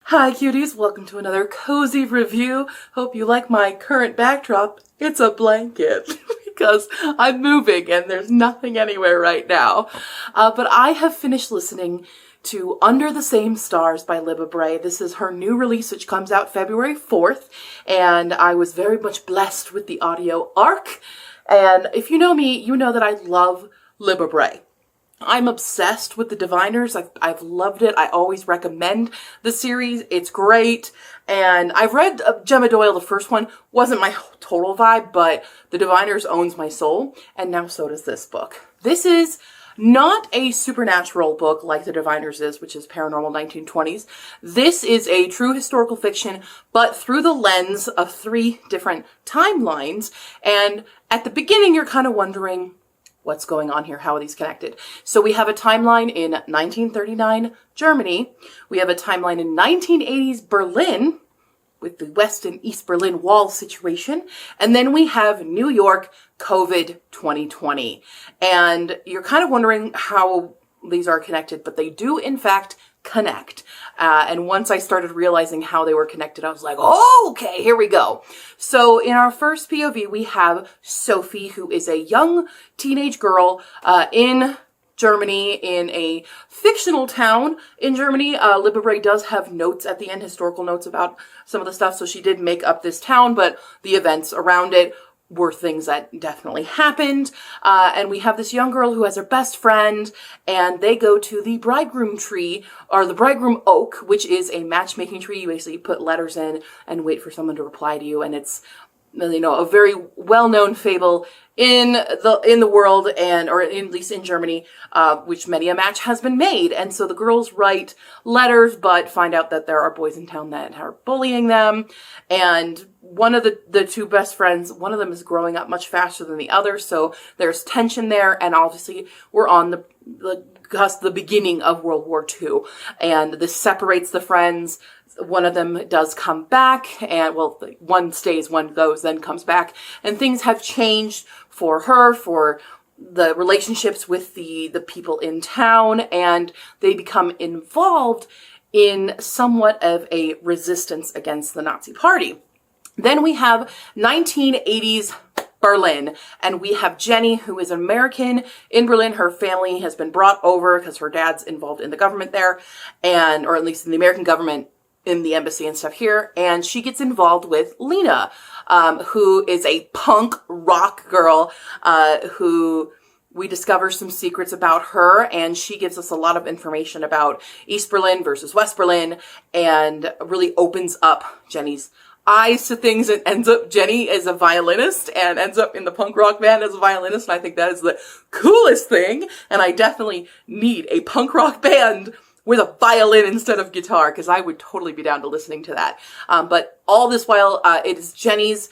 Hi cuties, welcome to another cozy review. Hope you like my current backdrop. It's a blanket because I'm moving and there's nothing anywhere right now. But I have finished listening to Under the Same Stars by Libba Bray. This is her new release, which comes out February 4th, and I was very much blessed with the audio arc. And if you know me, you know that I love Libba Bray. I'm obsessed with the Diviners. I've loved it. I always recommend the series. It's great. And I've read Gemma Doyle, the first one. Wasn't my total vibe, but the Diviners owns my soul. And now so does this book. This is not a supernatural book like the Diviners is, which is paranormal 1920s. This is a true historical fiction, but through the lens of 3 different timelines. And at the beginning, you're kind of wondering, what's going on here? How are these connected? So we have a timeline in 1939 Germany. We have a timeline in 1980s Berlin with the West and East Berlin Wall situation. And then we have New York COVID 2020. And you're kind of wondering how these are connected, but they do in fact connect. And once I started realizing how they were connected, I was like, oh, okay, here we go. So in our first POV, we have Sophie, who is a young teenage girl in Germany, in a fictional town in Germany. Libba Bray does have notes at the end, historical notes about some of the stuff. So she did make up this town, but the events around it were things that definitely happened. And we have this young girl who has her best friend, and they go to the bridegroom tree, or the bridegroom oak, which is a matchmaking tree. You basically put letters in and wait for someone to reply to you. And it's, you know, a very well-known fable in the world, and or at least in Germany, which many a match has been made. And so the girls write letters, but find out that there are boys in town that are bullying them. And one of the 2 best friends, one of them is growing up much faster than the other, so there's tension there. And obviously we're on the beginning of World War II, and this separates the friends. One of them does come back, and well, one stays, one goes, then comes back, and things have changed for her, for the relationships with the people in town, and they become involved in somewhat of a resistance against the Nazi Party. Then we have 1980s Berlin, and we have Jenny, who is an American in Berlin. Her family has been brought over because her dad's involved in the government there, and or at least in the American government, in the embassy and stuff here. And she gets involved with Lena, who is a punk rock girl, who we discover some secrets about her, and she gives us a lot of information about East Berlin versus West Berlin, and really opens up Jenny's eyes to things, and ends up, Jenny is a violinist and ends up in the punk rock band as a violinist. And I think that is the coolest thing. And I definitely need a punk rock band with a violin instead of guitar, because I would totally be down to listening to that. But all this while, it is Jenny's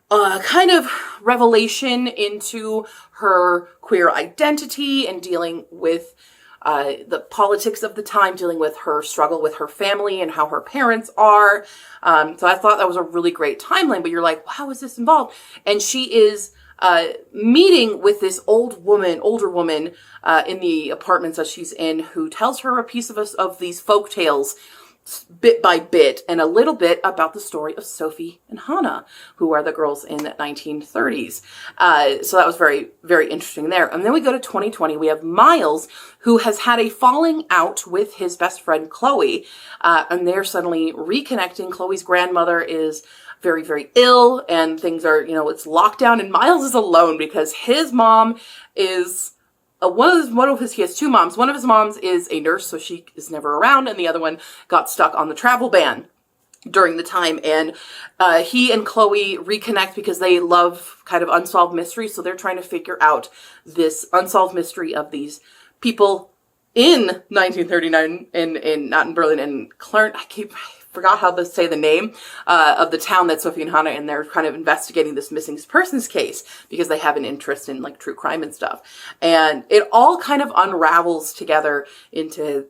kind of revelation into her queer identity and dealing with the politics of the time, dealing with her struggle with her family and how her parents are. So I thought that was a really great timeline, but you're like, well, how is this involved? And she is meeting with this older woman in the apartments that she's in, who tells her a piece of these folk tales bit by bit, and a little bit about the story of Sophie and Hannah, who are the girls in the 1930s. So that was very, very interesting there. And then we go to 2020. We have Miles, who has had a falling out with his best friend, Chloe, and they're suddenly reconnecting. Chloe's grandmother is very, very ill, and things are, you know, it's lockdown, and Miles is alone because his mom is he has 2 moms. One of his moms is a nurse, so she is never around, and the other one got stuck on the travel ban during the time. And he and Chloe reconnect because they love kind of unsolved mysteries, so they're trying to figure out this unsolved mystery of these people in 1939 not in Berlin, in Clarence. I forgot how to say the name of the town that Sophie and Hannah, and they're kind of investigating this missing persons case because they have an interest in like true crime and stuff. And it all kind of unravels together into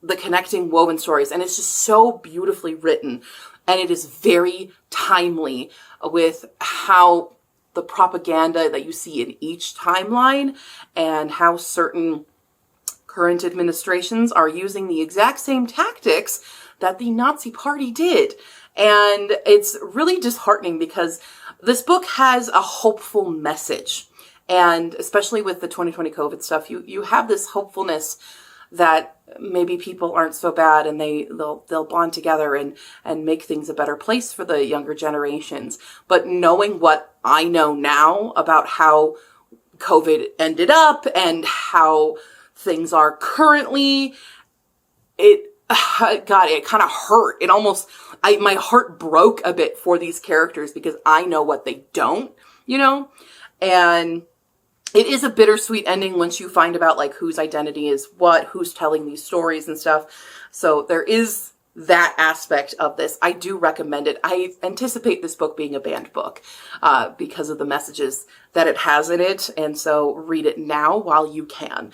the connecting woven stories. And it's just so beautifully written. And it is very timely with how the propaganda that you see in each timeline and how certain current administrations are using the exact same tactics that the Nazi Party did. And it's really disheartening because this book has a hopeful message. And especially with the 2020 COVID stuff, you have this hopefulness that maybe people aren't so bad and they'll bond together and make things a better place for the younger generations. But knowing what I know now about how COVID ended up and how things are currently, it kind of hurt. It almost, my heart broke a bit for these characters because I know what they don't, and it is a bittersweet ending once you find about like whose identity is what, who's telling these stories and stuff. So there is that aspect of this. I do recommend it. I anticipate this book being a banned book because of the messages that it has in it. And so read it now while you can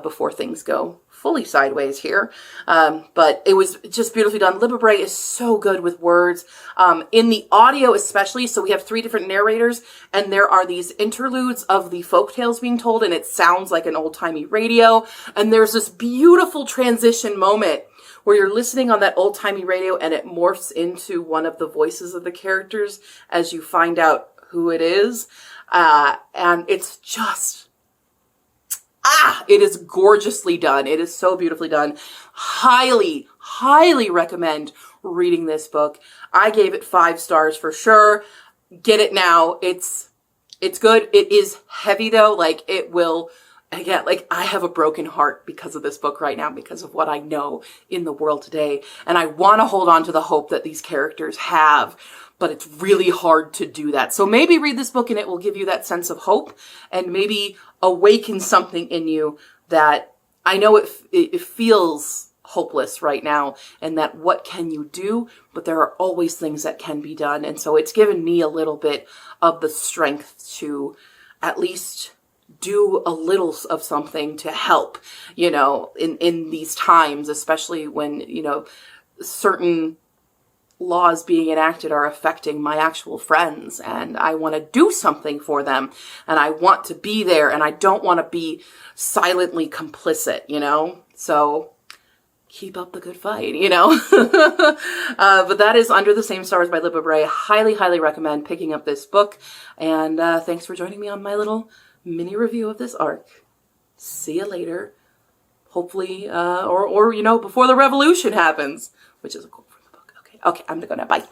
before things go fully sideways here. But it was just beautifully done. Libba Bray is so good with words. In the audio especially, so we have 3 different narrators, and there are these interludes of the folktales being told, and it sounds like an old-timey radio. And there's this beautiful transition moment where you're listening on that old-timey radio and it morphs into one of the voices of the characters as you find out who it is. And it's just, it is gorgeously done. It is so beautifully done. Highly, highly recommend reading this book. I gave it 5 stars for sure. Get it now. It's good. It is heavy though. Like it will, again, like I have a broken heart because of this book right now, because of what I know in the world today. And I want to hold on to the hope that these characters have, but it's really hard to do that. So maybe read this book and it will give you that sense of hope and maybe awaken something in you that I know it feels hopeless right now, and that what can you do? But there are always things that can be done. And so it's given me a little bit of the strength to at least do a little of something to help, in these times, especially when, certain laws being enacted are affecting my actual friends, and I want to do something for them, and I want to be there, and I don't want to be silently complicit, so keep up the good fight, but that is Under the Same Stars by Libba Bray. Highly, highly recommend picking up this book, and thanks for joining me on my little mini review of this arc. See you later. Hopefully, or before the revolution happens, which is a quote from the book. Okay, I'm gonna go now. Bye.